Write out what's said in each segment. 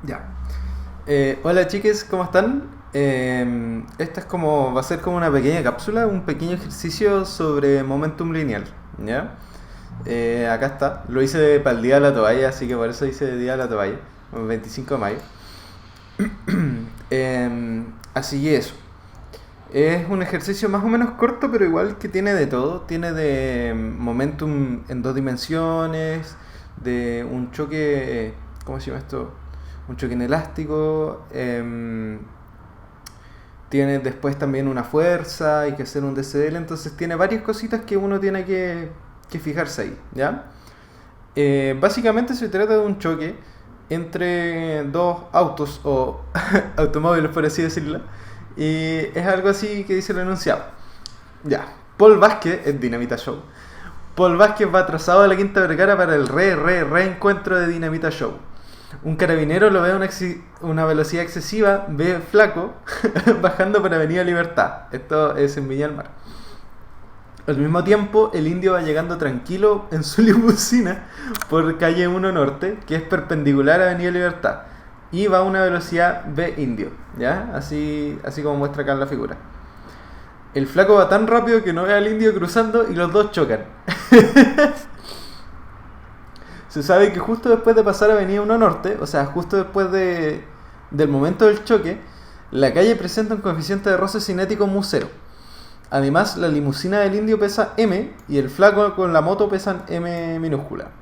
Ya. Hola chiques, ¿cómo están? Esta es como, va a ser como una pequeña cápsula, un pequeño ejercicio sobre momentum lineal, ¿ya? Acá está, lo hice para el día de la toalla, así que por eso hice el día de la toalla, el 25 de mayo. Así que eso. Es un ejercicio más o menos corto, pero igual que tiene de todo. Tiene de momentum en dos dimensiones, de un choque, ¿cómo se llama esto? Un choque inelástico. Tiene después también una fuerza, hay que hacer un DCL, entonces tiene varias cositas que uno tiene que fijarse ahí, ¿ya? Básicamente se trata de un choque entre dos autos o automóviles, por así decirlo. Y es algo así que dice el enunciado. Ya, Paul Vázquez es Dinamita Show. Paul Vázquez va atrasado a la Quinta Vergara para el reencuentro de Dinamita Show. Un carabinero lo ve a una velocidad excesiva, ve flaco bajando por Avenida Libertad. Esto es en Viña del Mar. Al mismo tiempo, el indio va llegando tranquilo en su limusina por calle 1 Norte, que es perpendicular a Avenida Libertad. Y va a una velocidad B indio, ¿ya? Así como muestra acá en la figura. El flaco va tan rápido que no ve al indio cruzando y los dos chocan. Se sabe que justo después de pasar Avenida 1 Norte, o sea, justo después del momento del choque, la calle presenta un coeficiente de roce cinético mu cero. Además, la limusina del indio pesa M y el flaco con la moto pesan M minúscula.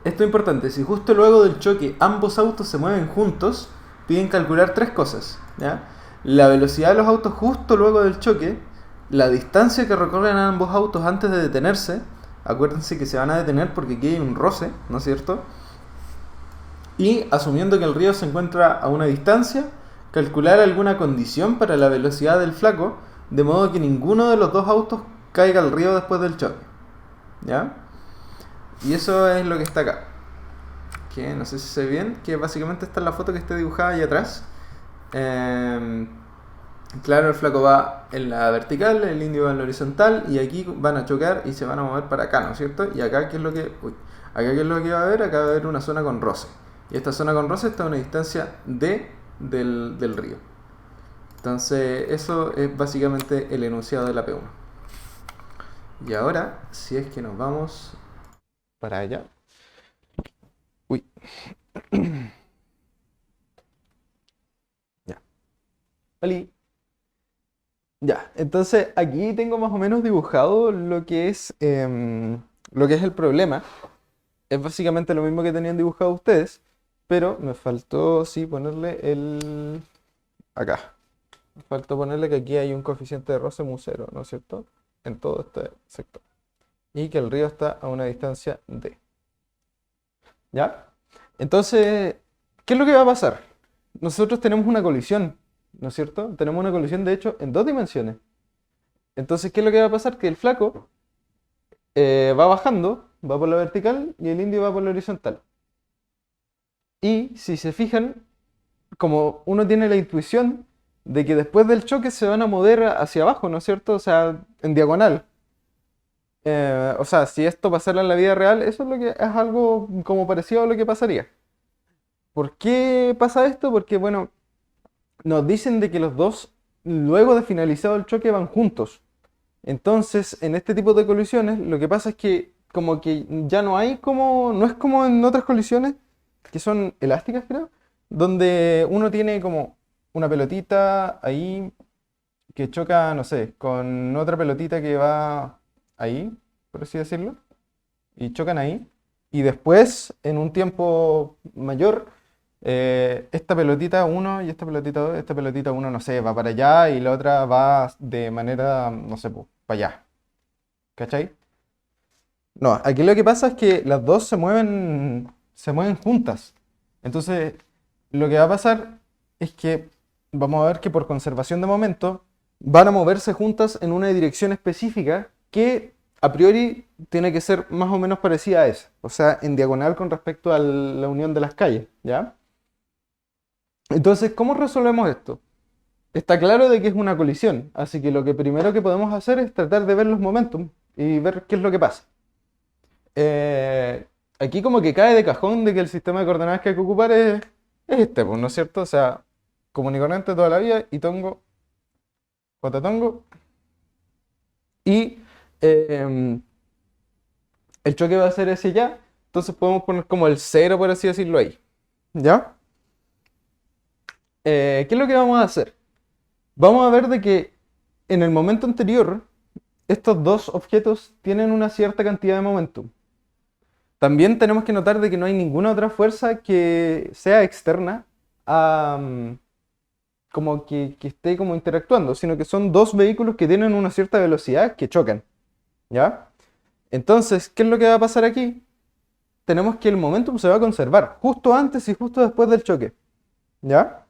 Esto es importante, si justo luego del choque ambos autos se mueven juntos, piden calcular tres cosas, ¿ya? La velocidad de los autos justo luego del choque, la distancia que recorren ambos autos antes de detenerse, acuérdense que se van a detener porque aquí hay un roce, ¿no es cierto? Y asumiendo que el río se encuentra a una distancia, calcular alguna condición para la velocidad del flaco, de modo que ninguno de los dos autos caiga al río después del choque. ¿Ya? Y eso es lo que está acá. Que no sé si se ve bien, que básicamente está en la foto que está dibujada ahí atrás. Eh, claro, el flaco va en la vertical, el indio va en la horizontal, y aquí van a chocar y se van a mover para acá, ¿no es cierto? Y acá, ¿qué es lo que, uy, acá qué es lo que va a haber? Acá va a haber una zona con roce. Y esta zona con roce está a una distancia D del río. Entonces, eso es básicamente el enunciado de la P1. Y ahora, si es que nos vamos para allá. Uy, ya. Ali. Ya, entonces aquí tengo más o menos dibujado lo que es el problema. Es básicamente lo mismo que tenían dibujado ustedes, pero me faltó, sí, ponerle el... acá. Me faltó ponerle que aquí hay un coeficiente de roce mu cero, ¿no es cierto? En todo este sector. Y que el río está a una distancia d. ¿Ya? Entonces, ¿qué es lo que va a pasar? Nosotros tenemos una colisión, ¿no es cierto? Tenemos una colisión, de hecho, en dos dimensiones. Entonces, ¿qué es lo que va a pasar? Que el flaco va bajando, va por la vertical y el indio va por la horizontal. Y si se fijan, como uno tiene la intuición de que después del choque se van a mover hacia abajo, ¿no es cierto? O sea, en diagonal. O sea, si esto pasara en la vida real, eso es lo que es algo como parecido a lo que pasaría. ¿Por qué pasa esto? Porque, bueno, nos dicen de que los dos, luego de finalizado el choque, van juntos. Entonces, en este tipo de colisiones, lo que pasa es que como que ya no hay como, no es como en otras colisiones, que son elásticas, creo, donde uno tiene como una pelotita ahí que choca, no sé, con otra pelotita que va ahí, por así decirlo, y chocan ahí. Y después, en un tiempo mayor, esta pelotita uno y esta pelotita 2, esta pelotita uno, no sé, va para allá y la otra va de manera, no sé, para allá. ¿Cachai? No, aquí lo que pasa es que las dos se mueven juntas. Entonces, lo que va a pasar es que vamos a ver que por conservación de momento van a moverse juntas en una dirección específica que a priori tiene que ser más o menos parecida a esa. O sea, en diagonal con respecto a la unión de las calles, ¿ya? Entonces, ¿cómo resolvemos esto? Está claro de que es una colisión, así que lo que primero que podemos hacer es tratar de ver los momentum y ver qué es lo que pasa. Aquí como que cae de cajón de que el sistema de coordenadas que hay que ocupar es es este, pues, ¿no es cierto? O sea, común y corriente toda la vida y tongo, J tongo. Y em, el choque va a ser ese ya. Entonces podemos poner como el cero, por así decirlo ahí. ¿Ya? ¿Qué es lo que vamos a hacer? Vamos a ver de que en el momento anterior, estos dos objetos tienen una cierta cantidad de momentum. También tenemos que notar de que no hay ninguna otra fuerza que sea externa a, como que esté como interactuando, sino que son dos vehículos que tienen una cierta velocidad que chocan. ¿Ya? Entonces, ¿qué es lo que va a pasar aquí? Tenemos que el momentum se va a conservar justo antes y justo después del choque. ¿Ya?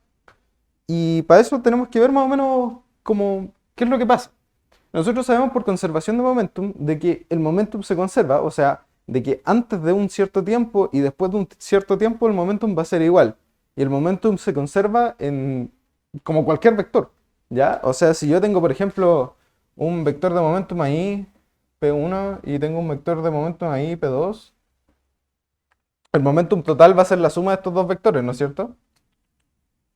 Y para eso tenemos que ver más o menos como qué es lo que pasa. Nosotros sabemos por conservación de momentum de que el momentum se conserva, o sea, de que antes de un cierto tiempo y después de un cierto tiempo el momentum va a ser igual. Y el momentum se conserva en como cualquier vector, ¿ya? O sea, si yo tengo, por ejemplo, un vector de momentum ahí, P1, y tengo un vector de momentum ahí, P2, el momentum total va a ser la suma de estos dos vectores, ¿no es cierto?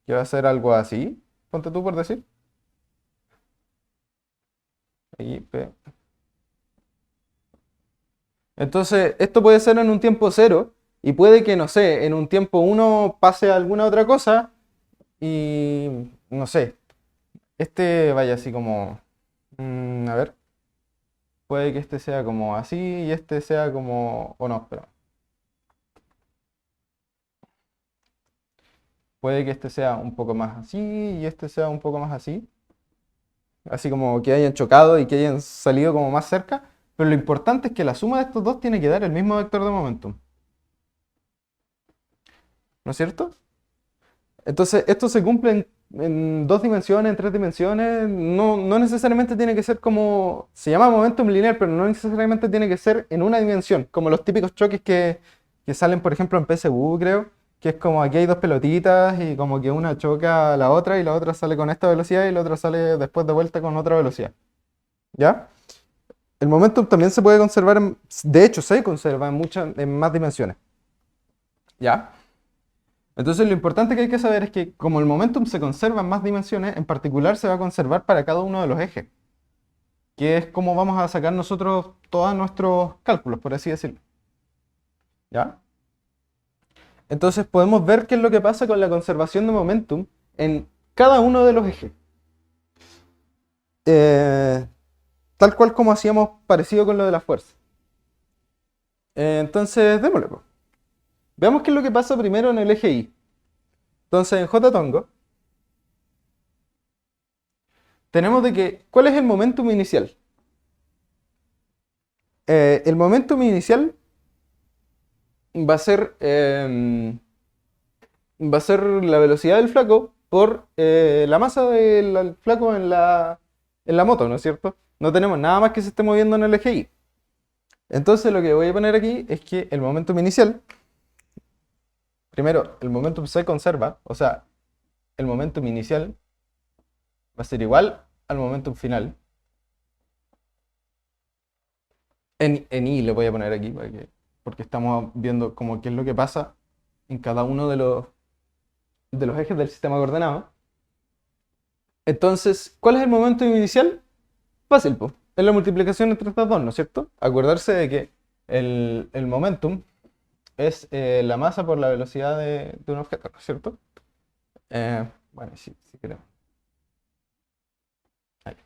Que va a ser algo así, ponte tú por decir. Ahí, P. Entonces, esto puede ser en un tiempo cero y puede que, no sé, en un tiempo uno pase alguna otra cosa y, no sé, este vaya así como, a ver, puede que este sea como así y este sea como, o no, espera, puede que este sea un poco más así y este sea un poco más así, así como que hayan chocado y que hayan salido como más cerca, pero lo importante es que la suma de estos dos tiene que dar el mismo vector de momentum, ¿no es cierto? Entonces, esto se cumple en dos dimensiones, en tres dimensiones. No, no necesariamente tiene que ser como. Se llama momentum lineal, pero no necesariamente tiene que ser en una dimensión. Como los típicos choques que salen, por ejemplo, en PSU, creo. Que es como aquí hay dos pelotitas y como que una choca a la otra y la otra sale con esta velocidad y la otra sale después de vuelta con otra velocidad. ¿Ya? El momentum también se puede conservar, de hecho, se conserva en más dimensiones. ¿Ya? Entonces lo importante que hay que saber es que como el momentum se conserva en más dimensiones, en particular se va a conservar para cada uno de los ejes, que es como vamos a sacar nosotros todos nuestros cálculos, por así decirlo. ¿Ya? Entonces podemos ver qué es lo que pasa con la conservación de momentum en cada uno de los ejes. Eh, Tal cual como hacíamos parecido con lo de la fuerza. Entonces, démosle, po. Veamos qué es lo que pasa primero en el eje Y. Entonces, en J tongo, tenemos de que, ¿cuál es el momentum inicial? El momentum inicial va a ser la velocidad del flaco por la masa del flaco en la moto, ¿no es cierto? No tenemos nada más que se esté moviendo en el eje Y. Entonces lo que voy a poner aquí es que el momentum inicial, primero, el momentum se conserva, o sea, el momentum inicial va a ser igual al momentum final. En Y le voy a poner aquí porque estamos viendo como qué es lo que pasa en cada uno de los ejes del sistema coordenado. Entonces, ¿cuál es el momento inicial? Fácil, pues. Es la multiplicación entre estas dos, ¿no es cierto? Acordarse de que el momentum es la masa por la velocidad de un objeto, ¿no es cierto? Bueno, sí, sí creo. Ahí.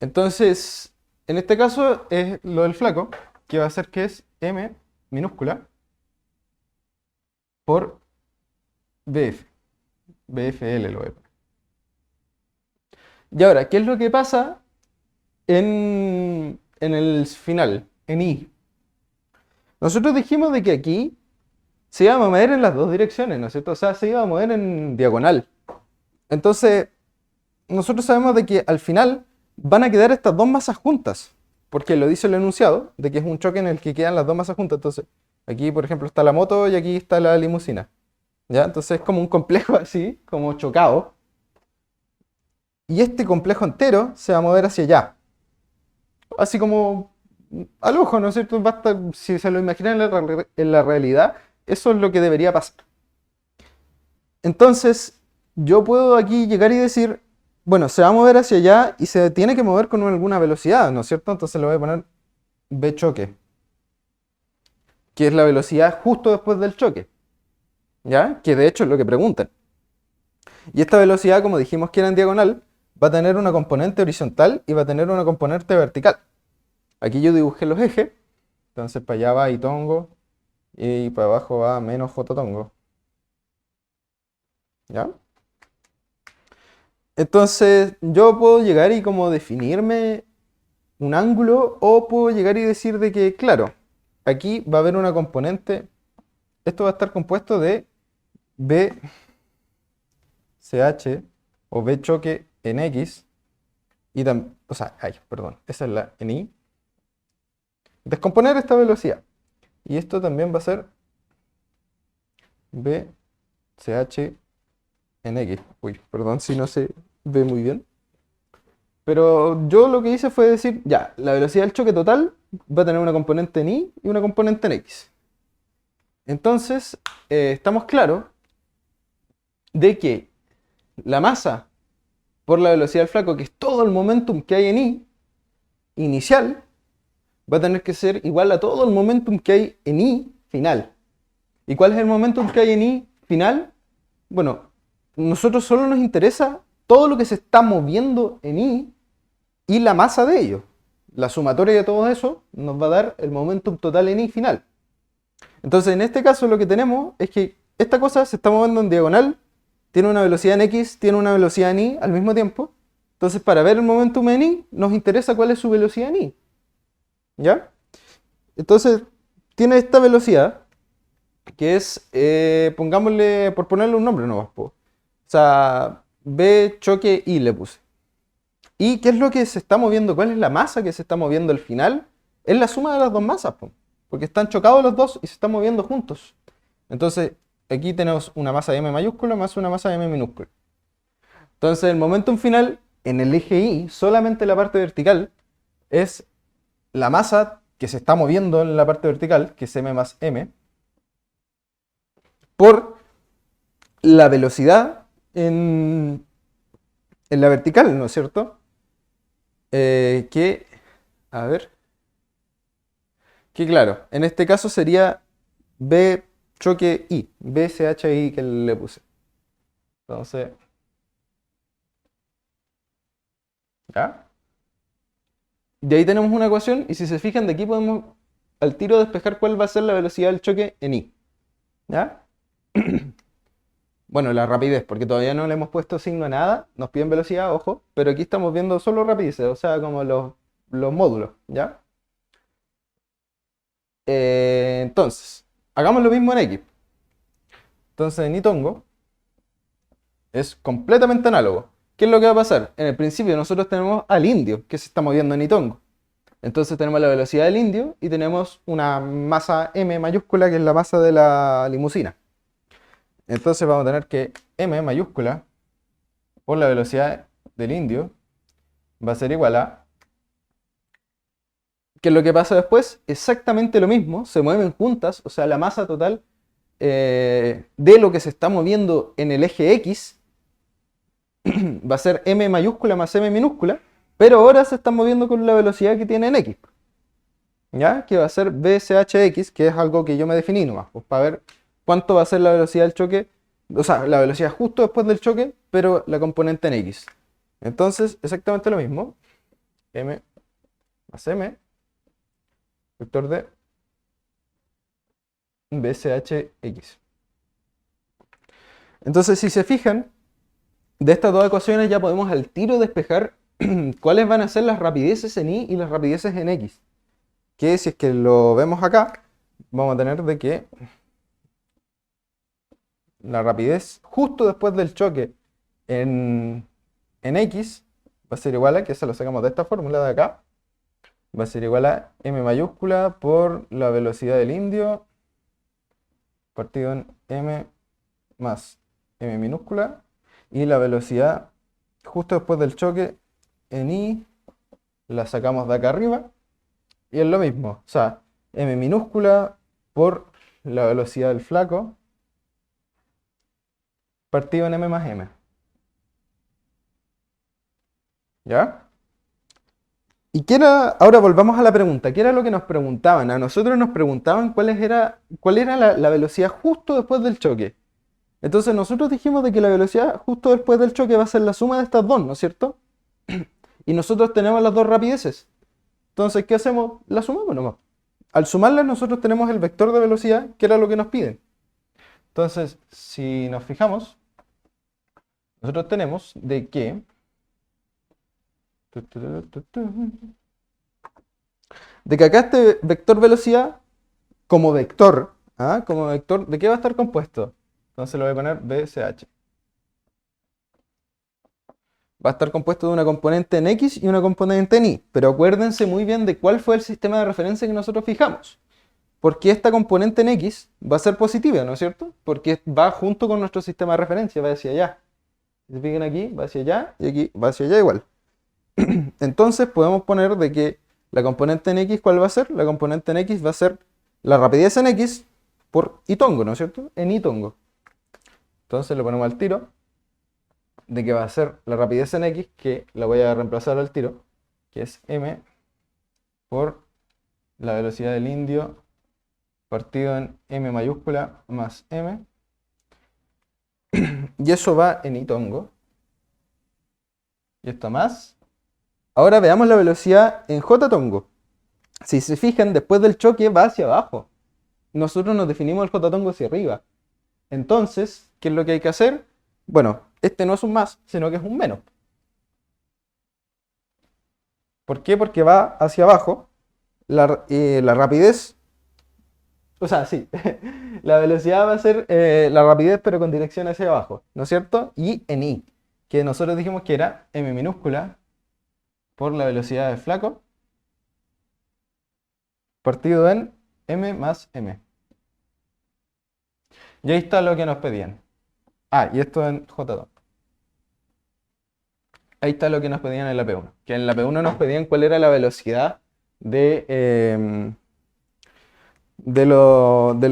Entonces, en este caso es lo del flaco, que va a ser que es m minúscula por bf. BFL lo voy a poner. Y ahora, ¿qué es lo que pasa en el final, en I? Nosotros dijimos de que aquí se iba a mover en las dos direcciones, ¿no es cierto? O sea, se iba a mover en diagonal. Entonces, nosotros sabemos de que al final van a quedar estas dos masas juntas, porque lo dice el enunciado, de que es un choque en el que quedan las dos masas juntas. Entonces, aquí, por ejemplo, está la moto y aquí está la limusina. ¿Ya? Entonces es como un complejo así, como chocado. Y este complejo entero se va a mover hacia allá. Así como al ojo, ¿no es cierto? Basta, si se lo imaginan en la realidad, eso es lo que debería pasar. Entonces, yo puedo aquí llegar y decir, bueno, se va a mover hacia allá y se tiene que mover con alguna velocidad, ¿no es cierto? Entonces le voy a poner v choque, que es la velocidad justo después del choque, ¿ya? Que de hecho es lo que preguntan. Y esta velocidad, como dijimos que era en diagonal, va a tener una componente horizontal y va a tener una componente vertical. Aquí yo dibujé los ejes, entonces para allá va y tongo y para abajo va menos j tongo, ¿ya? Entonces yo puedo llegar y como definirme un ángulo o puedo llegar y decir de que, claro, aquí va a haber una componente, esto va a estar compuesto de BCH o B choque en X y también, o sea, ay, perdón, esa es la en Y. Descomponer esta velocidad. Y esto también va a ser BCH en X. Uy, perdón si no se ve muy bien. Pero yo lo que hice fue decir, ya, la velocidad del choque total va a tener una componente en Y y una componente en X. Entonces, estamos claros de que la masa por la velocidad del flaco, que es todo el momentum que hay en Y inicial, va a tener que ser igual a todo el momentum que hay en Y final. ¿Y cuál es el momentum que hay en Y final? Bueno, nosotros solo nos interesa todo lo que se está moviendo en y la masa de ello. La sumatoria de todo eso nos va a dar el momentum total en Y final. Entonces, en este caso lo que tenemos es que esta cosa se está moviendo en diagonal, tiene una velocidad en X, tiene una velocidad en Y al mismo tiempo. Entonces, para ver el momentum en Y, nos interesa cuál es su velocidad en Y. ¿Ya? Entonces, tiene esta velocidad, que es, pongámosle, por ponerle un nombre nomás, po. O sea, B choque Y le puse. ¿Y qué es lo que se está moviendo? ¿Cuál es la masa que se está moviendo al final? Es la suma de las dos masas, po, porque están chocados los dos y se están moviendo juntos. Entonces, aquí tenemos una masa M mayúscula más una masa M minúscula. Entonces, el momentum final en el eje Y, solamente la parte vertical, es la masa que se está moviendo en la parte vertical, que es M más M, por la velocidad en la vertical, ¿no es cierto? Que, a ver, que claro, en este caso sería B choque I, BCHI que le puse. Entonces, ¿ya? De ahí tenemos una ecuación y si se fijan de aquí podemos al tiro despejar cuál va a ser la velocidad del choque en I. ¿Ya? Bueno, la rapidez, porque todavía no le hemos puesto signo a nada, nos piden velocidad, ojo, pero aquí estamos viendo solo rapideces, o sea, como los módulos, ¿ya? Entonces, hagamos lo mismo en X. Entonces, en Itongo es completamente análogo. ¿Qué es lo que va a pasar? En el principio nosotros tenemos al indio que se está moviendo en Itongo. Entonces tenemos la velocidad del indio y tenemos una masa M mayúscula que es la masa de la limusina. Entonces vamos a tener que M mayúscula por la velocidad del indio va a ser igual a... ¿Qué es lo que pasa después? Exactamente lo mismo, se mueven juntas, o sea, la masa total de lo que se está moviendo en el eje X va a ser M mayúscula más M minúscula, pero ahora se están moviendo con la velocidad que tiene en X. ¿Ya? Que va a ser BCHX, que es algo que yo me definí nomás, pues para ver cuánto va a ser la velocidad del choque, o sea, la velocidad justo después del choque, pero la componente en X. Entonces, exactamente lo mismo, M más M, vector de BCHX. Entonces, si se fijan, de estas dos ecuaciones ya podemos al tiro despejar cuáles van a ser las rapideces en Y y las rapideces en X. Que si es que lo vemos acá, vamos a tener de que la rapidez justo después del choque en X va a ser igual a, que se lo sacamos de esta fórmula de acá, va a ser igual a M mayúscula por la velocidad del indio partido en M más M minúscula y la velocidad justo después del choque en Y la sacamos de acá arriba y es lo mismo, o sea, M minúscula por la velocidad del flaco partido en m más m. ¿Ya? ¿Y qué era? Ahora volvamos a la pregunta. ¿Qué era lo que nos preguntaban? A nosotros nos preguntaban cuál era la velocidad justo después del choque. Entonces nosotros dijimos de que la velocidad justo después del choque va a ser la suma de estas dos, ¿no es cierto? Y nosotros tenemos las dos rapideces. Entonces, ¿qué hacemos? La sumamos nomás. Al sumarlas nosotros tenemos el vector de velocidad, que era lo que nos piden. Entonces, si nos fijamos, nosotros tenemos de que acá este vector velocidad, como vector, ¿ah? Como vector, ¿de qué va a estar compuesto? Entonces lo voy a poner BSH. Va a estar compuesto de una componente en X y una componente en Y. Pero acuérdense muy bien de cuál fue el sistema de referencia que nosotros fijamos. Porque esta componente en X va a ser positiva, ¿no es cierto? Porque va junto con nuestro sistema de referencia, va hacia allá. Si se fijan aquí, va hacia allá y aquí va hacia allá igual. Entonces podemos poner de que la componente en X, ¿cuál va a ser? La componente en X va a ser la rapidez en X por y tongo, ¿no es cierto? En y tongo. Entonces lo ponemos al tiro de que va a ser la rapidez en X, que la voy a reemplazar al tiro, que es m por la velocidad del indio partido en m mayúscula más m. Y eso va en y tongo. Y esto más. Ahora veamos la velocidad en j tongo. Si se fijan, después del choque va hacia abajo. Nosotros nos definimos el j tongo hacia arriba. Entonces, ¿qué es lo que hay que hacer? Bueno, este no es un más, sino que es un menos. ¿Por qué? Porque va hacia abajo. La rapidez, o sea, sí, la velocidad va a ser la rapidez, pero con dirección hacia abajo, ¿no es cierto? Y en y, que nosotros dijimos que era m minúscula por la velocidad del flaco partido en m más m. Y ahí está lo que nos pedían. Ah, y esto en J2. Ahí está lo que nos pedían en la P1. Que en la P1 nos pedían cuál era la velocidad del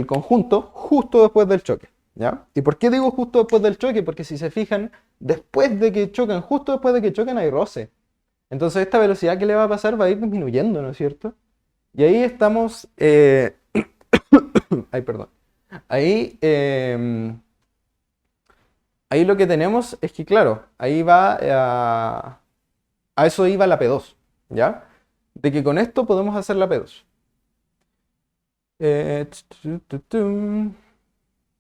conjunto justo después del choque. ¿Ya? ¿Y por qué digo justo después del choque? Porque si se fijan, después de que chocan, justo después de que chocan hay roce. Entonces esta velocidad que le va a pasar va a ir disminuyendo, ¿no es cierto? Y ahí estamos... Ay, perdón. Ahí, ahí lo que tenemos es que, claro, ahí va a eso iba la P2, ¿ya? De que con esto podemos hacer la P2.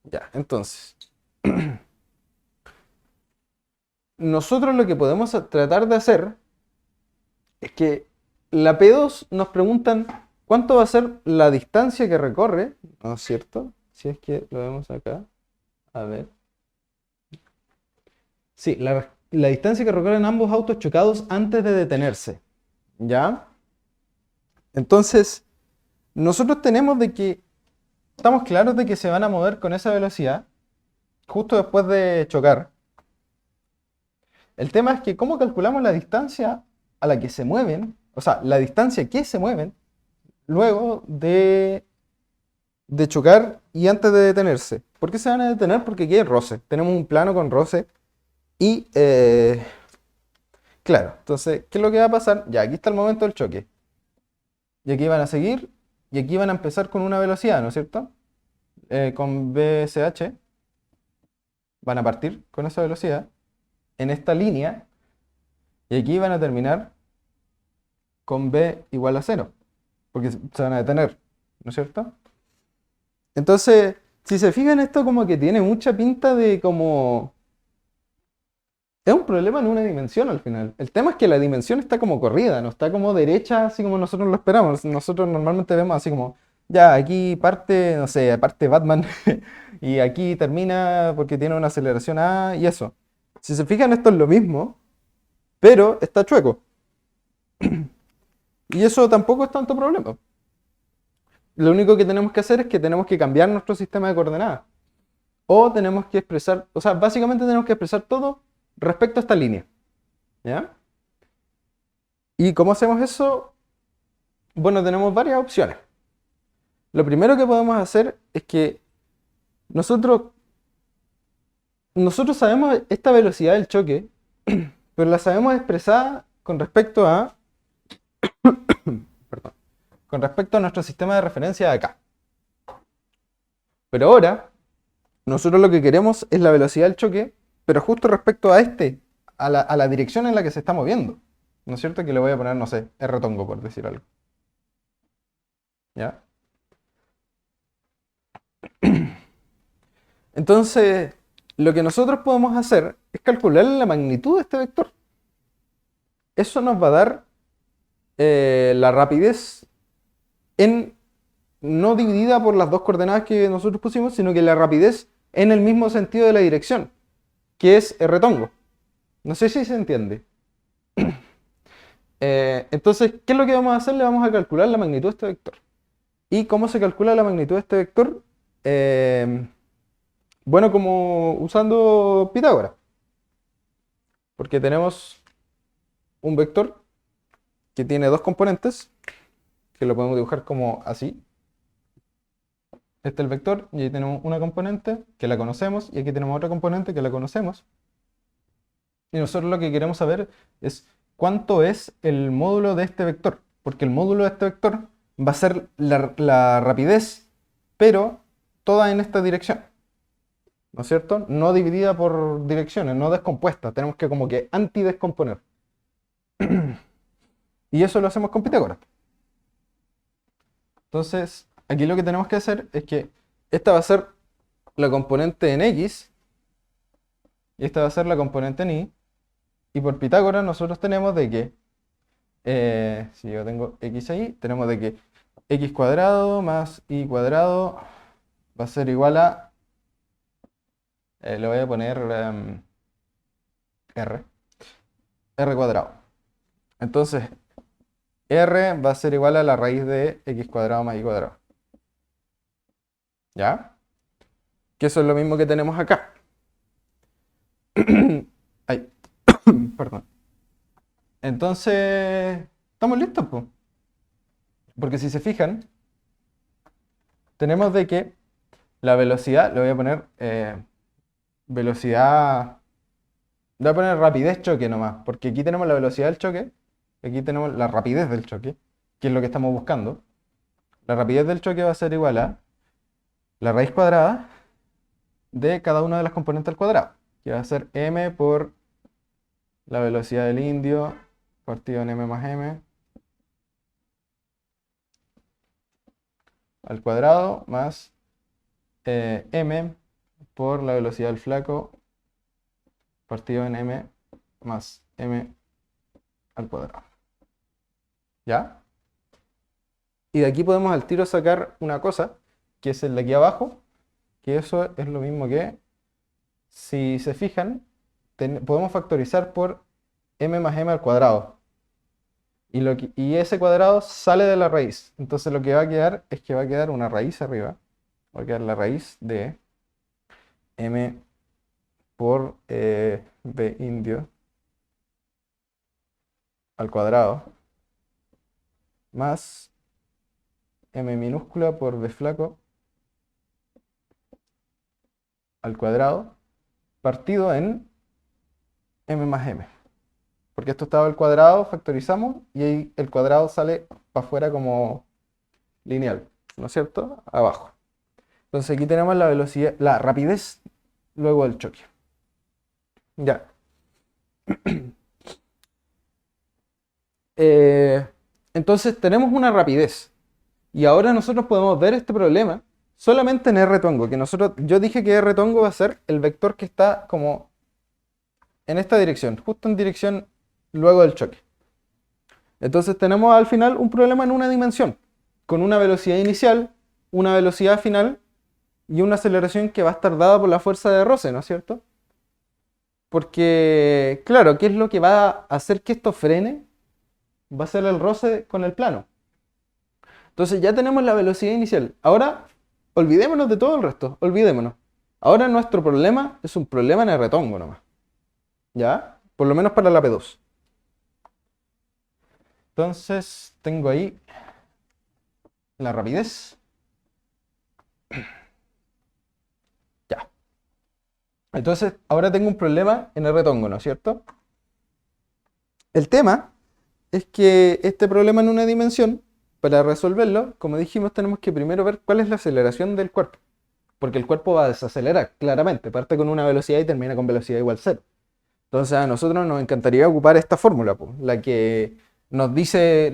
Ya, entonces. Nosotros lo que podemos tratar de hacer es que la P2 nos preguntan cuánto va a ser la distancia que recorre, ¿no es cierto? Si es que lo vemos acá. A ver. Sí, la distancia que recorren ambos autos chocados antes de detenerse. ¿Ya? Entonces, nosotros tenemos de que, estamos claros de que se van a mover con esa velocidad justo después de chocar. El tema es que cómo calculamos la distancia a la que se mueven, o sea, la distancia que se mueven luego de chocar y antes de detenerse. ¿Por qué se van a detener? Porque aquí hay roce. Tenemos un plano con roce y, claro, entonces, ¿qué es lo que va a pasar? Ya, aquí está el momento del choque. Y aquí van a seguir y aquí van a empezar con una velocidad, ¿no es cierto? Con BSH van a partir con esa velocidad en esta línea y aquí van a terminar con B igual a 0, porque se van a detener, ¿no es cierto? Entonces, si se fijan, esto como que tiene mucha pinta de como... Es un problema en una dimensión al final. El tema es que la dimensión está como corrida, no está como derecha, así como nosotros lo esperamos. Nosotros normalmente vemos así como, ya, aquí parte, no sé, parte Batman, y aquí termina porque tiene una aceleración A y eso. Si se fijan, esto es lo mismo, pero está chueco. Y eso tampoco es tanto problema. Lo único que tenemos que hacer es que tenemos que cambiar nuestro sistema de coordenadas. O tenemos que expresar, o sea, básicamente tenemos que expresar todo respecto a esta línea. ¿Ya? ¿Y cómo hacemos eso? Bueno, tenemos varias opciones. Lo primero que podemos hacer es que nosotros nosotros sabemos esta velocidad del choque, pero la sabemos expresada con respecto a, perdón, con respecto a nuestro sistema de referencia de acá. Pero ahora, nosotros lo que queremos es la velocidad del choque, pero justo respecto a a la dirección en la que se está moviendo. ¿No es cierto? Que le voy a poner, no sé, R tongo, por decir algo. ¿Ya? Entonces, lo que nosotros podemos hacer es calcular la magnitud de este vector. Eso nos va a dar la rapidez en no dividida por las dos coordenadas que nosotros pusimos, sino que la rapidez en el mismo sentido de la dirección, que es R tongo. No sé si se entiende. Entonces, ¿qué es lo que vamos a hacer? Le vamos a calcular la magnitud de este vector. ¿Y cómo se calcula la magnitud de este vector? Bueno, como usando Pitágoras. Porque tenemos un vector que tiene dos componentes, que lo podemos dibujar como así. Este es el vector, y ahí tenemos una componente que la conocemos, y aquí tenemos otra componente que la conocemos. Y nosotros lo que queremos saber es cuánto es el módulo de este vector, porque el módulo de este vector va a ser la rapidez, pero toda en esta dirección, ¿no es cierto? No dividida por direcciones, no descompuesta, tenemos que como que antidescomponer. Y eso lo hacemos con Pitágoras. Entonces, aquí lo que tenemos que hacer es que esta va a ser la componente en X, y esta va a ser la componente en Y, y por Pitágoras nosotros tenemos de que, si yo tengo X ahí, tenemos de que X cuadrado más Y cuadrado va a ser igual a, le voy a poner R, R cuadrado. Entonces, R va a ser igual a la raíz de X cuadrado más Y cuadrado. ¿Ya? Que eso es lo mismo que tenemos acá. Ay, perdón. Entonces, estamos listos, pues. Porque si se fijan, tenemos de que la velocidad, le voy a poner velocidad, le voy a poner rapidez choque nomás, porque aquí tenemos la velocidad del choque, aquí tenemos la rapidez del choque, que es lo que estamos buscando. La rapidez del choque va a ser igual a la raíz cuadrada de cada una de las componentes al cuadrado, que va a ser m por la velocidad del indio partido en m más m al cuadrado más m por la velocidad del flaco partido en m más m al cuadrado. ¿Ya? Y de aquí podemos al tiro sacar una cosa, que es el de aquí abajo, que eso es lo mismo que, si se fijan, podemos factorizar por m más m al cuadrado. Y ese cuadrado sale de la raíz. Entonces lo que va a quedar es que va a quedar una raíz arriba. Va a quedar la raíz de m por b indio al cuadrado más m minúscula por b flaco al cuadrado partido en m más m. Porque esto estaba al cuadrado, factorizamos y ahí el cuadrado sale para afuera como lineal, ¿no es cierto? Abajo. Entonces aquí tenemos la velocidad, la rapidez luego del choque. Ya. Eh, entonces tenemos una rapidez. Y ahora nosotros podemos ver este problema solamente en R tongo, que yo dije que R tongo va a ser el vector que está como en esta dirección, justo en dirección luego del choque. Entonces tenemos al final un problema en una dimensión, con una velocidad inicial, una velocidad final y una aceleración que va a estar dada por la fuerza de roce, ¿no es cierto? Porque, claro, ¿qué es lo que va a hacer que esto frene? Va a ser el roce con el plano. Entonces ya tenemos la velocidad inicial. Ahora, olvidémonos de todo el resto, olvidémonos. Ahora nuestro problema es un problema en R tongo nomás. ¿Ya? Por lo menos para la P2. Entonces, tengo ahí la rapidez. Ya. Entonces, ahora tengo un problema en el retongo, ¿no es cierto? El tema es que este problema en una dimensión, para resolverlo, como dijimos, tenemos que primero ver cuál es la aceleración del cuerpo. Porque el cuerpo va a desacelerar, claramente. Parte con una velocidad y termina con velocidad igual a cero. Entonces a nosotros nos encantaría ocupar esta fórmula, po, la que nos dice,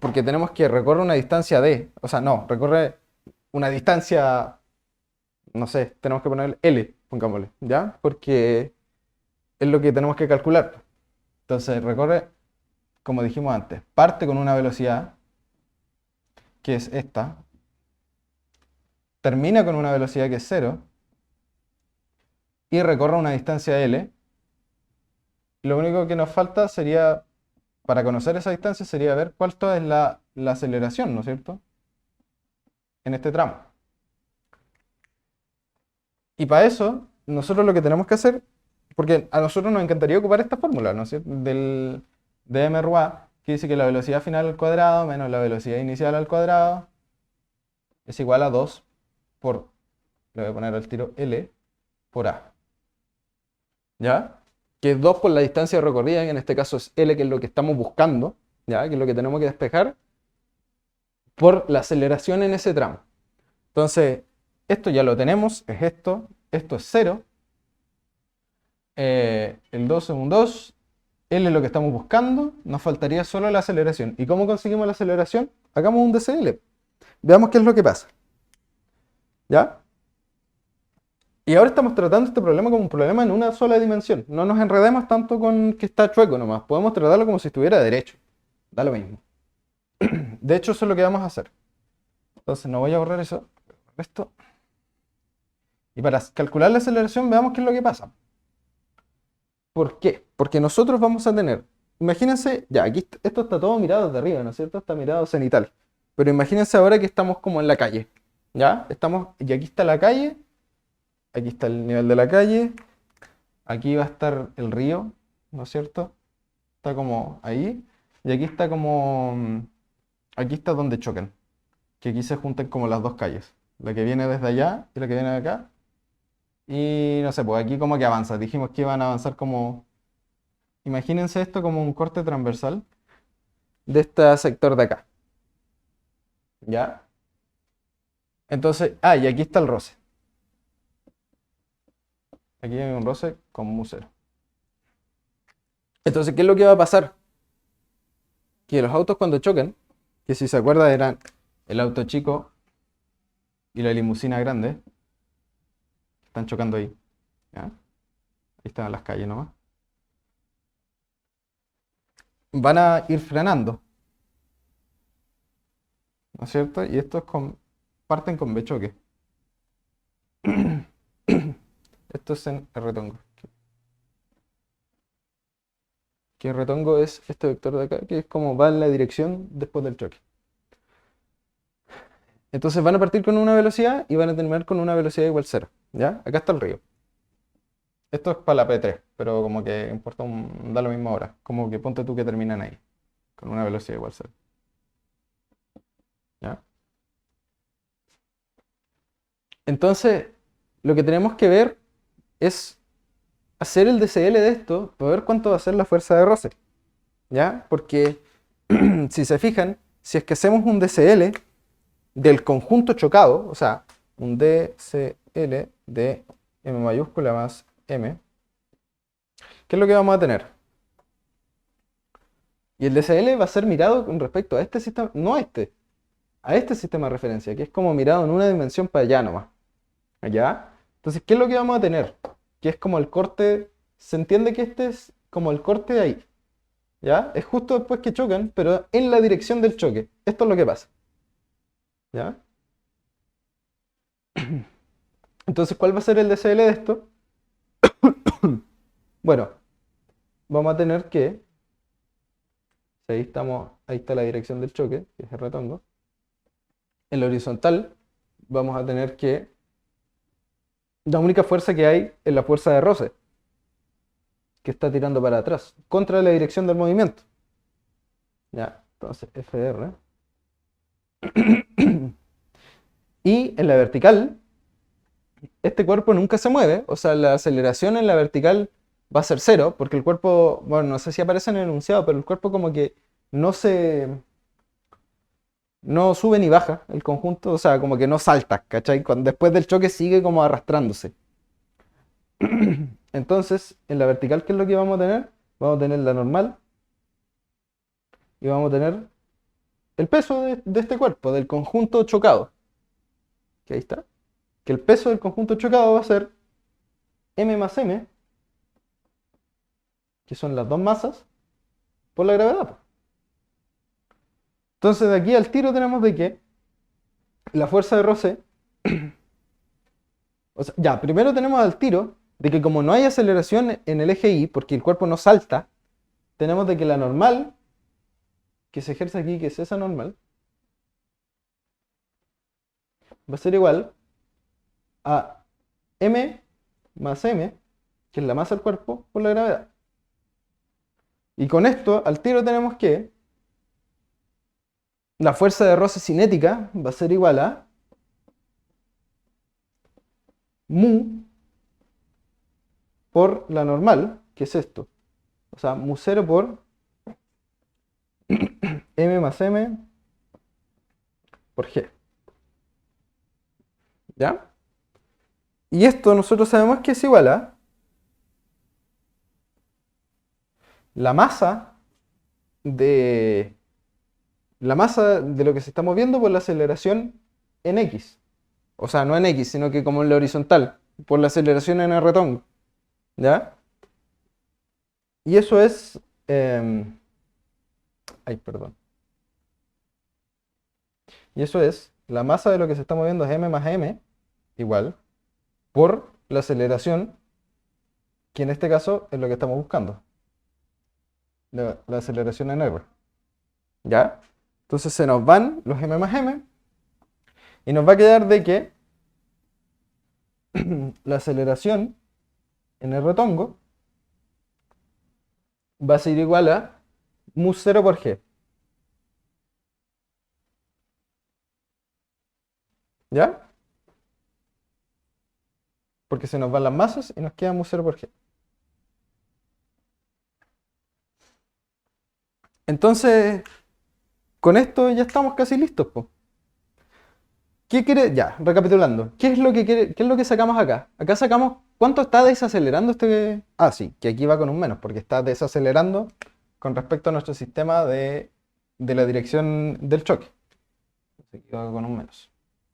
porque tenemos que recorrer una distancia d, o sea, no, recorre una distancia, no sé, tenemos que poner L, pongámosle, ¿ya? Porque es lo que tenemos que calcular. Entonces recorre, como dijimos antes, parte con una velocidad, que es esta, termina con una velocidad que es cero, y recorre una distancia L. Lo único que nos falta sería, para conocer esa distancia, sería ver cuánto es la aceleración, ¿no es cierto? En este tramo. Y para eso, nosotros lo que tenemos que hacer, porque a nosotros nos encantaría ocupar esta fórmula, ¿no es cierto? De mRA, que dice que la velocidad final al cuadrado menos la velocidad inicial al cuadrado es igual a 2 por, le voy a poner al tiro L, por A. ¿Ya? Que es 2 por la distancia recorrida, que en este caso es L, que es lo que estamos buscando, ¿ya? Que es lo que tenemos que despejar, por la aceleración en ese tramo. Entonces, esto ya lo tenemos, es esto es 0, el 2 es un 2, L es lo que estamos buscando, nos faltaría solo la aceleración. ¿Y cómo conseguimos la aceleración? Hagamos un DCL, veamos qué es lo que pasa. ¿Ya? Y ahora estamos tratando este problema como un problema en una sola dimensión. No nos enredemos tanto con que está chueco nomás. Podemos tratarlo como si estuviera derecho. Da lo mismo. De hecho, eso es lo que vamos a hacer. Entonces, no voy a borrar eso. Esto. Y para calcular la aceleración, veamos qué es lo que pasa. ¿Por qué? Porque nosotros vamos a tener, imagínense, ya, aquí esto está todo mirado desde arriba, ¿no es cierto? Está mirado cenital. Pero imagínense ahora que estamos como en la calle. ¿Ya? Estamos, y aquí está la calle. Aquí está el nivel de la calle. Aquí va a estar el río, ¿no es cierto? Está como ahí. Y aquí está como... Aquí está donde chocan. Que aquí se juntan como las dos calles. La que viene desde allá y la que viene de acá. Y no sé, pues aquí como que avanza. Dijimos que iban a avanzar como... Imagínense esto como un corte transversal de este sector de acá. ¿Ya? Entonces, y aquí está el roce. Aquí hay un roce con mu cero. Entonces, ¿qué es lo que va a pasar? Que los autos cuando choquen, que si se acuerdan eran el auto chico y la limusina grande, están chocando ahí. ¿Ya? Ahí están las calles nomás. Van a ir frenando, ¿no es cierto? Y estos parten con B choque. Esto es en el retongo. Que el retongo es este vector de acá, que es como va en la dirección después del choque. Entonces van a partir con una velocidad y van a terminar con una velocidad igual a cero. ¿Ya? Acá está el río. Esto es para la P3, pero como que importa da lo mismo ahora. Como que ponte tú que terminan ahí, con una velocidad igual a cero. ¿Ya? Entonces, lo que tenemos que ver es hacer el DCL de esto para ver cuánto va a ser la fuerza de roce. ¿Ya? Porque si se fijan, si es que hacemos un DCL del conjunto chocado, o sea, un DCL de M mayúscula más M, ¿qué es lo que vamos a tener? Y el DCL va a ser mirado con respecto a este sistema, no a este sistema de referencia, que es como mirado en una dimensión para allá nomás. ¿Ya? Entonces, ¿qué es lo que vamos a tener? Que es como el corte, se entiende que este es como el corte de ahí. ¿Ya? Es justo después que chocan, pero en la dirección del choque. Esto es lo que pasa. ¿Ya? Entonces, ¿cuál va a ser el DCL de esto? Bueno, vamos a tener que, si ahí estamos, ahí está la dirección del choque, que es el retongo. En la horizontal vamos a tener que, la única fuerza que hay es la fuerza de roce, que está tirando para atrás, contra la dirección del movimiento. ¿Ya? Entonces, FR. Y en la vertical, este cuerpo nunca se mueve, o sea, la aceleración en la vertical va a ser cero, porque el cuerpo, bueno, no sé si aparece en el enunciado, pero el cuerpo como que no se, no sube ni baja el conjunto, o sea, como que no salta, ¿cachai? Después del choque sigue como arrastrándose. Entonces, en la vertical, ¿qué es lo que vamos a tener? Vamos a tener la normal y vamos a tener el peso de este cuerpo, del conjunto chocado. Que ahí está. Que el peso del conjunto chocado va a ser m más m, que son las dos masas, por la gravedad, po. Entonces, de aquí al tiro tenemos de que la fuerza de roce, o sea, ya, primero tenemos al tiro de que como no hay aceleración en el eje Y, porque el cuerpo no salta, tenemos de que la normal que se ejerce aquí, que es esa normal, va a ser igual a m más m, que es la masa del cuerpo, por la gravedad. Y con esto, al tiro tenemos que la fuerza de roce cinética va a ser igual a mu por la normal, que es esto. O sea, mu 0 por m más m por g. ¿Ya? Y esto nosotros sabemos que es igual a la masa de lo que se está moviendo por la aceleración en x. O sea, no en x, sino que como en la horizontal, por la aceleración en r tongo. ¿Ya? Y eso es... ay, perdón. Y eso es, la masa de lo que se está moviendo es m más m, igual, por la aceleración, que en este caso es lo que estamos buscando. La aceleración en r. ¿Ya? Entonces se nos van los m más m, y nos va a quedar de que la aceleración en r tongo va a ser igual a mu 0 por g. ¿Ya? Porque se nos van las masas y nos queda mu 0 por g. Entonces, con esto ya estamos casi listos, po. ¿Qué quiere? Ya, recapitulando. ¿Qué es lo que qué es lo que sacamos acá? Acá sacamos cuánto está desacelerando este. Ah, sí, que aquí va con un menos, porque está desacelerando con respecto a nuestro sistema de la dirección del choque. Aquí va con un menos.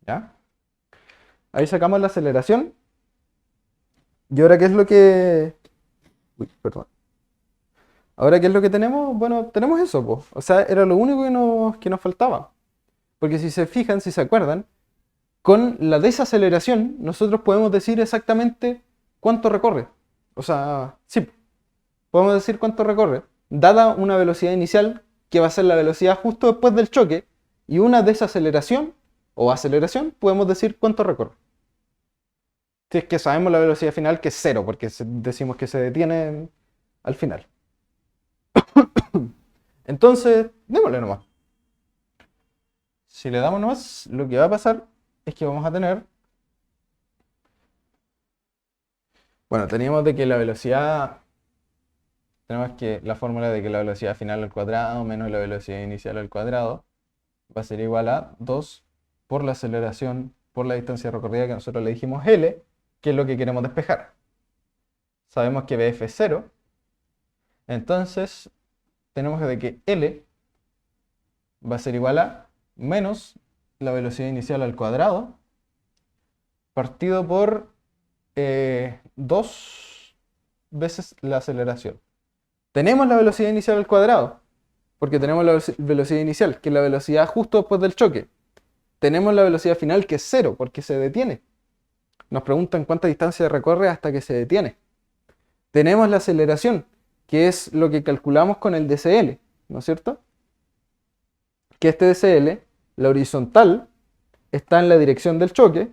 ¿Ya? Ahí sacamos la aceleración. ¿Y ahora qué es lo que. Uy, perdón. Ahora qué es lo que tenemos? Bueno, tenemos eso, po. O sea, era lo único que nos faltaba. Porque si se fijan, si se acuerdan, con la desaceleración nosotros podemos decir exactamente cuánto recorre. O sea, sí, podemos decir cuánto recorre, dada una velocidad inicial que va a ser la velocidad justo después del choque, y una desaceleración o aceleración, podemos decir cuánto recorre. Si es que sabemos la velocidad final, que es cero, porque decimos que se detiene al final. Entonces, démosle nomás. Si le damos nomás, lo que va a pasar es que vamos a tener... Bueno, teníamos de que la velocidad... Tenemos que la fórmula de que la velocidad final al cuadrado menos la velocidad inicial al cuadrado va a ser igual a 2 por la aceleración por la distancia recorrida, que nosotros le dijimos L, que es lo que queremos despejar. Sabemos que BF es 0, entonces tenemos de que L va a ser igual a menos la velocidad inicial al cuadrado partido por 2 veces la aceleración. Tenemos la velocidad inicial al cuadrado, porque tenemos la velocidad inicial, que es la velocidad justo después del choque. Tenemos la velocidad final, que es 0, porque se detiene. Nos preguntan cuánta distancia recorre hasta que se detiene. Tenemos la aceleración, que es lo que calculamos con el DCL, ¿no es cierto? Que este DCL, la horizontal, está en la dirección del choque,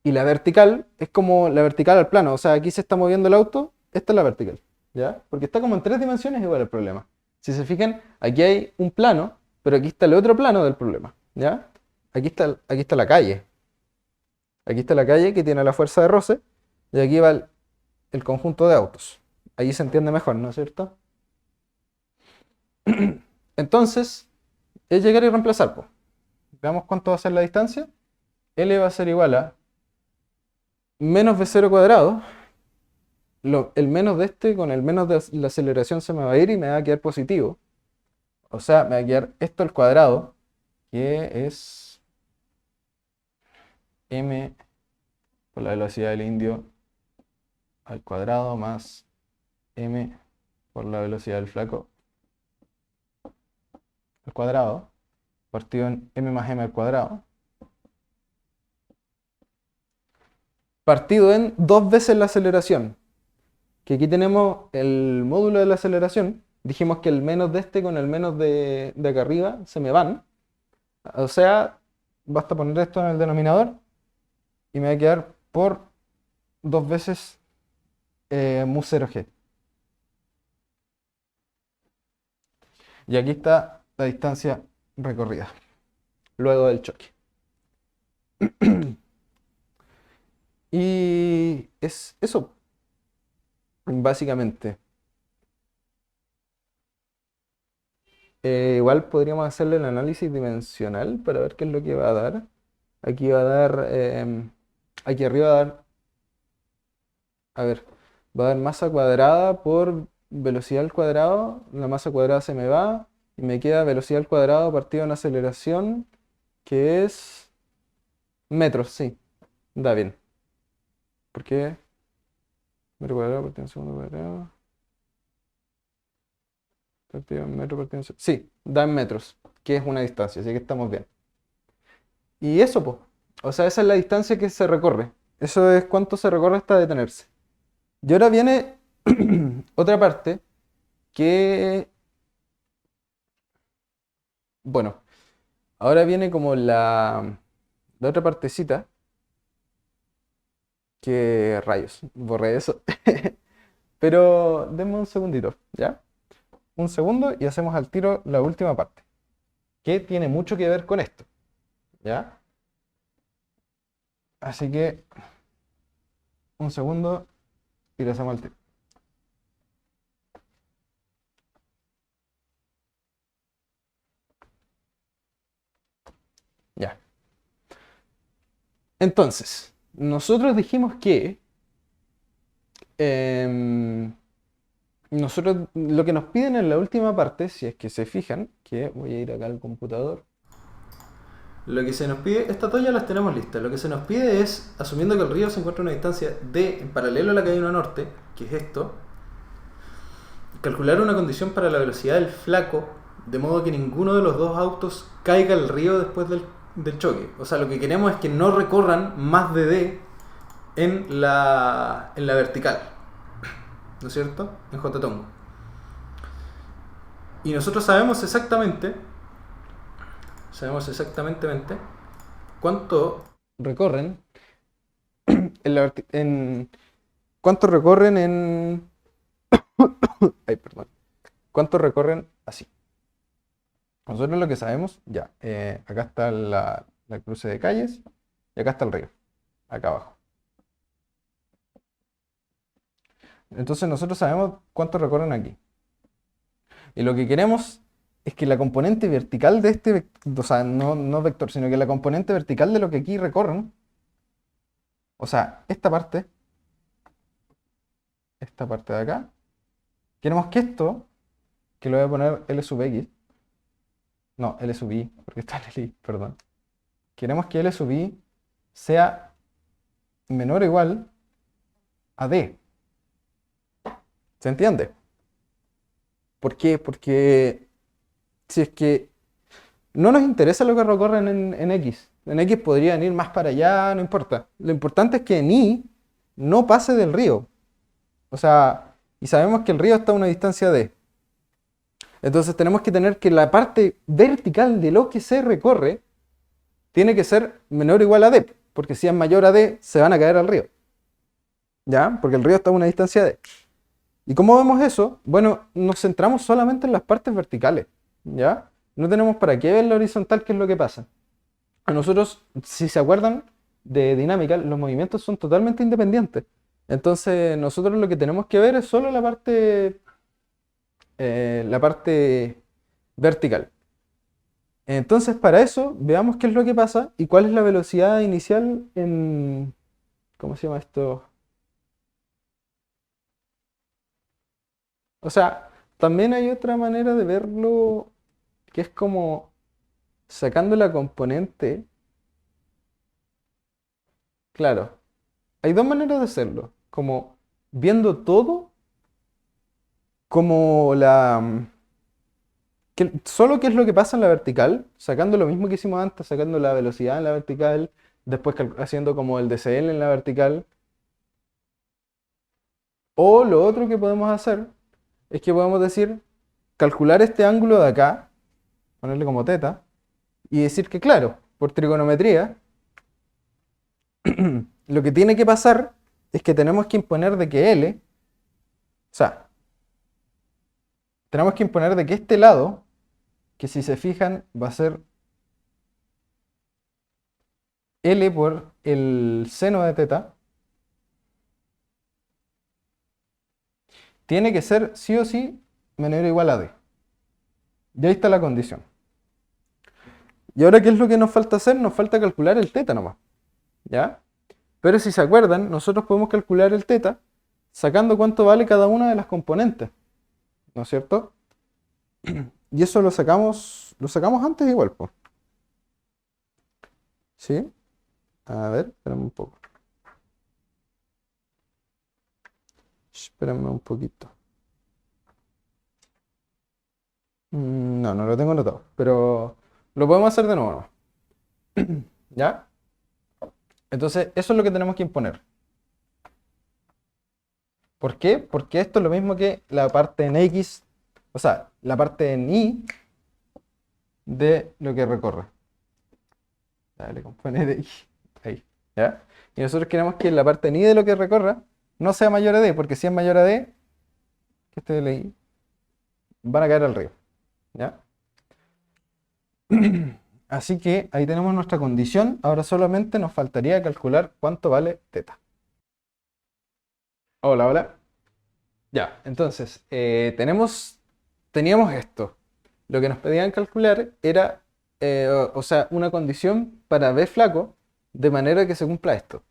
y la vertical es como la vertical al plano. O sea, aquí se está moviendo el auto, esta es la vertical, ¿ya? Porque está como en 3 dimensiones, igual el problema. Si se fijan, aquí hay un plano, pero aquí está el otro plano del problema, ¿ya? Aquí está la calle. Aquí está la calle que tiene la fuerza de roce y aquí va el conjunto de autos. Ahí se entiende mejor, ¿no es cierto? Entonces, es llegar y reemplazar, pues. Veamos cuánto va a ser la distancia. L va a ser igual a menos v0 cuadrado. El menos de este con el menos de la aceleración se me va a ir y me va a quedar positivo. O sea, me va a quedar esto al cuadrado, que es m por la velocidad del indio al cuadrado más m por la velocidad del flaco al cuadrado, partido en m más m al cuadrado, partido en 2 veces la aceleración. Que aquí tenemos el módulo de la aceleración. Dijimos que el menos de este con el menos de acá arriba se me van. O sea, basta poner esto en el denominador y me va a quedar por 2 veces mu 0g. Y aquí está la distancia recorrida luego del choque. Y es eso, básicamente. Igual podríamos hacerle el análisis dimensional para ver qué es lo que va a dar. Aquí va a dar, aquí arriba va a dar, a ver, va a dar masa cuadrada por velocidad al cuadrado. La masa cuadrada se me va y me queda velocidad al cuadrado partido en aceleración, que es metros, sí, da bien. ¿Por qué? Metro cuadrado partido en segundo cuadrado. Partido en metro partido en sí, da en metros, que es una distancia, así que estamos bien. Y eso, pues. O sea, esa es la distancia que se recorre. Eso es cuánto se recorre hasta detenerse. Y ahora viene otra parte que, bueno, ahora viene como la otra partecita que rayos, borré eso. Pero denme un segundito, ¿ya? Un segundo y hacemos al tiro la última parte, que tiene mucho que ver con esto, ¿ya? Así que un segundo y le hacemos al tiro. Ya. Entonces, nosotros dijimos que nosotros lo que nos piden en la última parte, si es que se fijan, que voy a ir acá al computador. Lo que se nos pide, estas dos ya las tenemos listas. Lo que se nos pide es, asumiendo que el río se encuentra a una distancia d en paralelo a la calle 1 norte, que es esto, calcular una condición para la velocidad del flaco, de modo que ninguno de los dos autos caiga al río después del choque. O sea, lo que queremos es que no recorran más de d en la vertical, ¿no es cierto? En J-Tongo. Y nosotros sabemos exactamente cuánto recorren cuánto recorren en ay, perdón. Cuánto recorren así. Nosotros lo que sabemos, ya, acá está la cruce de calles y acá está el río, acá abajo. Entonces nosotros sabemos cuánto recorren aquí. Y lo que queremos es que la componente vertical de este, o sea, no vector, sino que la componente vertical de lo que aquí recorren, o sea, esta parte de acá, queremos que esto, que lo voy a poner L sub X, no, L sub I, porque está en el I, perdón. Queremos que L sub I sea menor o igual a D. ¿Se entiende? ¿Por qué? Porque si es que no nos interesa lo que recorren en X. En X podrían ir más para allá, no importa. Lo importante es que en Y no pase del río. O sea, y sabemos que el río está a una distancia D. Entonces tenemos que tener que la parte vertical de lo que se recorre tiene que ser menor o igual a D. Porque si es mayor a D, se van a caer al río. ¿Ya? Porque el río está a una distancia D. ¿Y cómo vemos eso? Bueno, nos centramos solamente en las partes verticales. ¿Ya? No tenemos para qué ver la horizontal, qué es lo que pasa. A nosotros, si se acuerdan, de dinámica, los movimientos son totalmente independientes. Entonces, nosotros lo que tenemos que ver es solo la parte vertical. Entonces, para eso, veamos qué es lo que pasa y cuál es la velocidad inicial en... ¿Cómo se llama esto? O sea, también hay otra manera de verlo que es como sacando la componente. Claro, hay dos maneras de hacerlo. Como viendo todo como solo qué es lo que pasa en la vertical, sacando lo mismo que hicimos antes, sacando la velocidad en la vertical, después haciendo como el DCL en la vertical. O lo otro que podemos hacer es que podemos decir, calcular este ángulo de acá, ponerle como teta, y decir que claro, por trigonometría, lo que tiene que pasar es que tenemos que imponer de que L, o sea, tenemos que imponer de que este lado, que si se fijan va a ser L por el seno de teta, tiene que ser sí o sí menor o igual a D. Y ahí está la condición. Y ahora, ¿qué es lo que nos falta hacer? Nos falta calcular el teta nomás. ¿Ya? Pero si se acuerdan, nosotros podemos calcular el teta sacando cuánto vale cada una de las componentes. ¿No es cierto? Y eso lo sacamos antes igual, pues. ¿Sí? A ver, espérame un poco. Espérame un poquito. No, no lo tengo anotado, pero lo podemos hacer de nuevo, ¿no? ¿Ya? Entonces, eso es lo que tenemos que imponer. ¿Por qué? Porque esto es lo mismo que la parte en X, o sea, la parte en Y de lo que recorre. Dale, compone de Y. Ahí, ¿ya? Y nosotros queremos que la parte en Y de lo que recorra no sea mayor a D, porque si es mayor a D, que este de I, van a caer al río. ¿Ya? Así que ahí tenemos nuestra condición. Ahora solamente nos faltaría calcular cuánto vale teta. Hola, hola. Ya, entonces, teníamos esto. Lo que nos pedían calcular era, o sea, una condición para B flaco, de manera que se cumpla esto.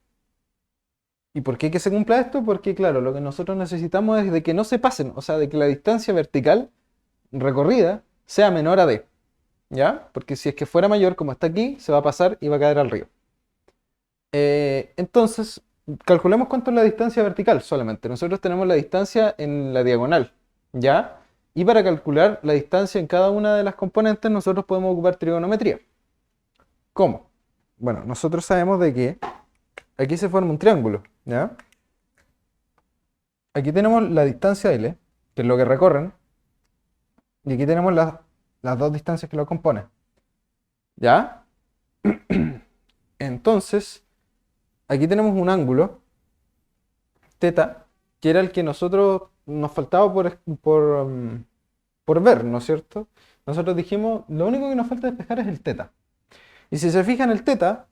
¿Y por qué que se cumpla esto? Porque, claro, lo que nosotros necesitamos es de que no se pasen, o sea, de que la distancia vertical recorrida sea menor a D. ¿Ya? Porque si es que fuera mayor, como está aquí, se va a pasar y va a caer al río. Entonces, calculemos cuánto es la distancia vertical solamente. Nosotros tenemos la distancia en la diagonal, ¿ya? Y para calcular la distancia en cada una de las componentes, nosotros podemos ocupar trigonometría. ¿Cómo? Bueno, nosotros sabemos de que aquí se forma un triángulo, ¿ya? Aquí tenemos la distancia L, que es lo que recorren, y aquí tenemos las dos distancias que lo componen, ¿ya? Entonces, aquí tenemos un ángulo, teta, que era el que nosotros nos faltaba por ver, ¿no es cierto? Nosotros dijimos, lo único que nos falta despejar es el teta. Y si se fijan, el teta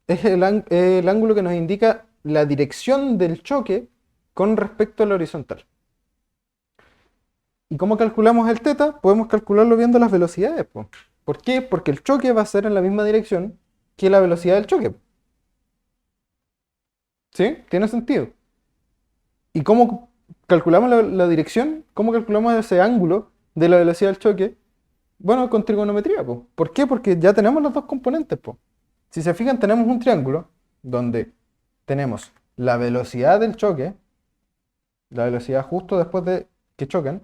es el ángulo que nos indica la dirección del choque con respecto al horizontal. ¿Y cómo calculamos el teta? Podemos calcularlo viendo las velocidades, po. ¿Por qué? Porque el choque va a ser en la misma dirección que la velocidad del choque. ¿Sí? Tiene sentido. ¿Y cómo calculamos la dirección? ¿Cómo calculamos ese ángulo de la velocidad del choque? Bueno, con trigonometría, po. ¿Por qué? Porque ya tenemos los dos componentes, po. Si se fijan, tenemos un triángulo donde tenemos la velocidad del choque, la velocidad justo después de que chocan,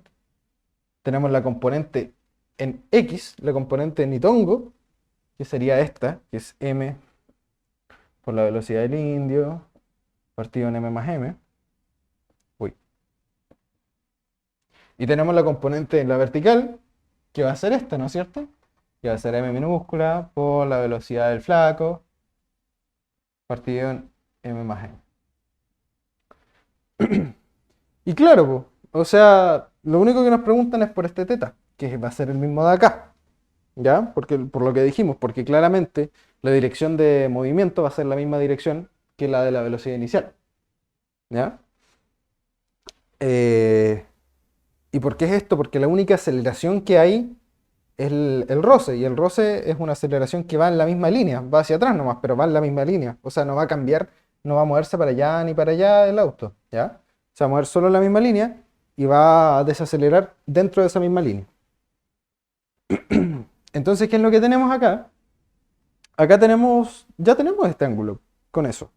tenemos la componente en X, la componente en Nitongo, que sería esta, que es m por la velocidad del indio, partido en m más m. Uy. Y tenemos la componente en la vertical, que va a ser esta, ¿no es cierto? Que va a ser m minúscula por la velocidad del flaco, partido en m más m. Y claro, po, o sea, lo único que nos preguntan es por teta, que va a ser el mismo de acá. ¿Ya? Porque, por lo que dijimos, porque claramente la dirección de movimiento va a ser la misma dirección que la de la velocidad inicial. ¿Ya? Eh, ¿Y por qué es esto? Porque la única aceleración que hay es el roce, y el roce es una aceleración que va en la misma línea, va hacia atrás nomás, pero va en la misma línea. O sea, no va a cambiar, no va a moverse para allá ni para allá el auto, ¿ya? Se va a mover solo en la misma línea y va a desacelerar dentro de esa misma línea. Entonces, ¿qué es lo que tenemos acá? Acá tenemos, ya tenemos este ángulo con eso.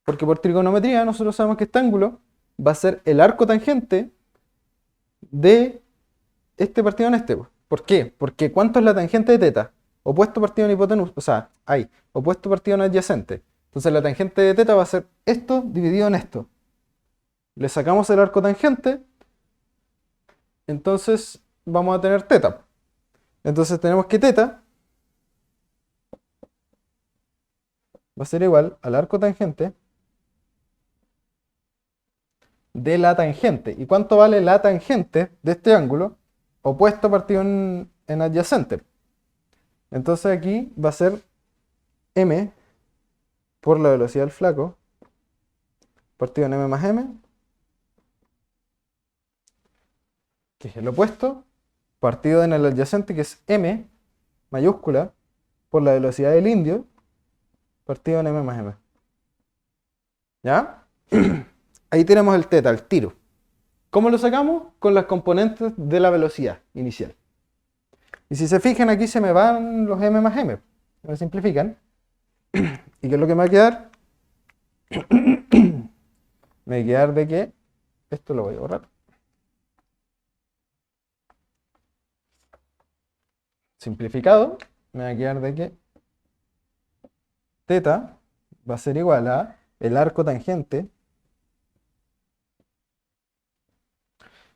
Porque por trigonometría nosotros sabemos que este ángulo va a ser el arco tangente de este partido en este, po. ¿Por qué? Porque ¿cuánto es la tangente de teta? Opuesto partido en hipotenusa, o sea, hay, opuesto partido en adyacente. Entonces la tangente de teta va a ser esto dividido en esto. Le sacamos el arco tangente, entonces vamos a tener teta. Entonces tenemos que teta va a ser igual al arco tangente de la tangente. ¿Y cuánto vale la tangente de este ángulo opuesto partido en adyacente? Entonces aquí va a ser m por la velocidad del flaco partido en m más m, que es el opuesto, partido en el adyacente, que es m mayúscula por la velocidad del indio partido en m más m. ¿Ya? Ahí tenemos el teta, el tiro. ¿Cómo lo sacamos? Con las componentes de la velocidad inicial. Y si se fijan, aquí se me van los m más m. Me simplifican. ¿Y qué es lo que me va a quedar? Me va a quedar de que, esto lo voy a borrar. Simplificado, me va a quedar de que teta va a ser igual a el arco tangente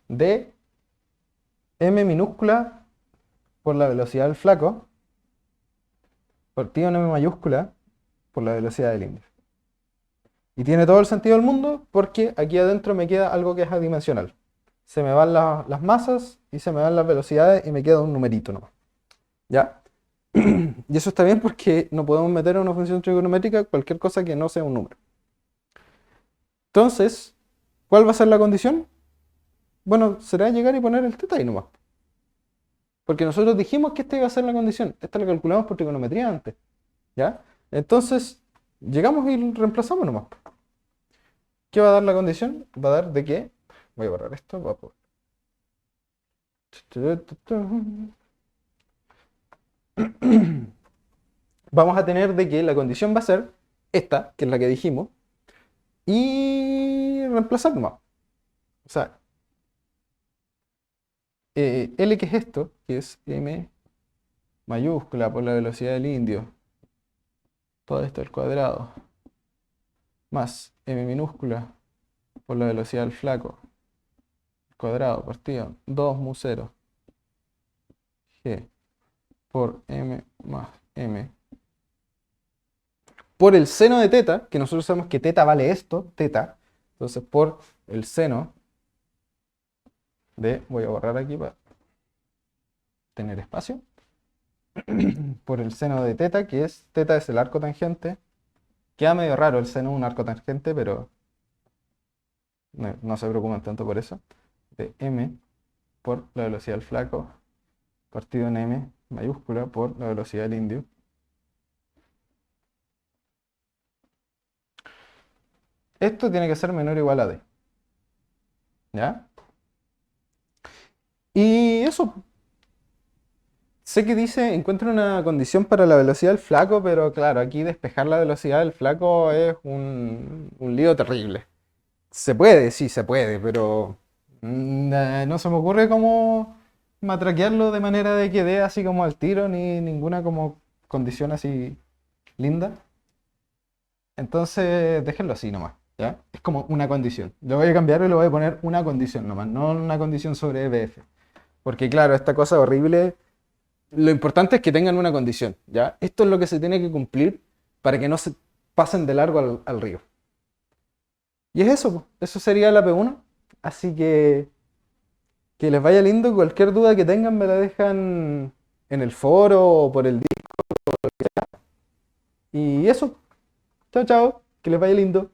de m minúscula por la velocidad del flaco partido en m mayúscula por la velocidad del índice. Y tiene todo el sentido del mundo porque aquí adentro me queda algo que es adimensional. Se me van las masas y se me van las velocidades y me queda un numerito nomás. ¿Ya? Y eso está bien porque no podemos meter en una función trigonométrica cualquier cosa que no sea un número. Entonces, ¿cuál va a ser la condición? Bueno, será llegar y poner el teta ahí nomás. Porque nosotros dijimos que esta iba a ser la condición. Esta la calculamos por trigonometría antes. ¿Ya? Entonces, llegamos y reemplazamos nomás. ¿Qué va a dar la condición? Va a dar de que, voy a borrar esto, va a poder. Vamos a tener de que la condición va a ser esta, que es la que dijimos, y reemplazar nomás. O sea, L, que es esto, que es m mayúscula por la velocidad del indio, todo esto al cuadrado, más m minúscula por la velocidad del flaco, al cuadrado, partido 2 mu 0, g por m más m, por el seno de teta, que nosotros sabemos que teta vale esto, teta, entonces por el seno de, voy a borrar aquí para tener espacio, por el seno de teta es el arco tangente, queda medio raro el seno de un arco tangente, pero no se preocupen tanto por eso, de m por la velocidad del flaco, partido en m mayúscula por la velocidad del indio. Esto tiene que ser menor o igual a d. ¿Ya? Y eso. Sé que dice, encuentra una condición para la velocidad del flaco, pero claro, aquí despejar la velocidad del flaco es un lío terrible. Se puede, sí, se puede, pero no se me ocurre cómo matraquearlo de manera de que dé así como al tiro, ni ninguna como condición así linda. Entonces, déjenlo así nomás, ¿ya? Es como una condición. Lo voy a cambiar y le voy a poner una condición nomás, no una condición sobre EBF. Porque claro, esta cosa horrible, lo importante es que tengan una condición, ¿ya? Esto es lo que se tiene que cumplir para que no se pasen de largo al río. Y es eso, po. Eso sería la P1. Así que les vaya lindo. Cualquier duda que tengan me la dejan en el foro o por el Discord. Y eso, chao, chao, que les vaya lindo.